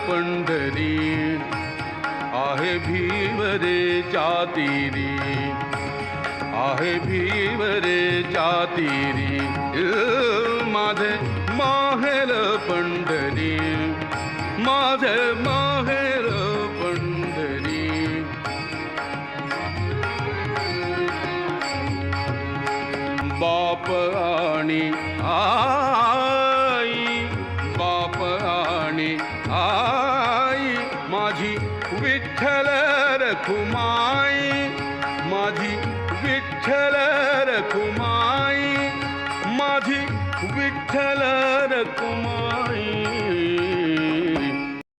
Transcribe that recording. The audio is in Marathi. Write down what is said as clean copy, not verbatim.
पंढरी आहे भीवरेच्या तीरी, आहे भीवरेच्या तीरी माझे माहेर पंढरी, माझे माहेर पंढरी. बाप आणि आई, बाप आणि आई माझी विठ्ठल रखुमा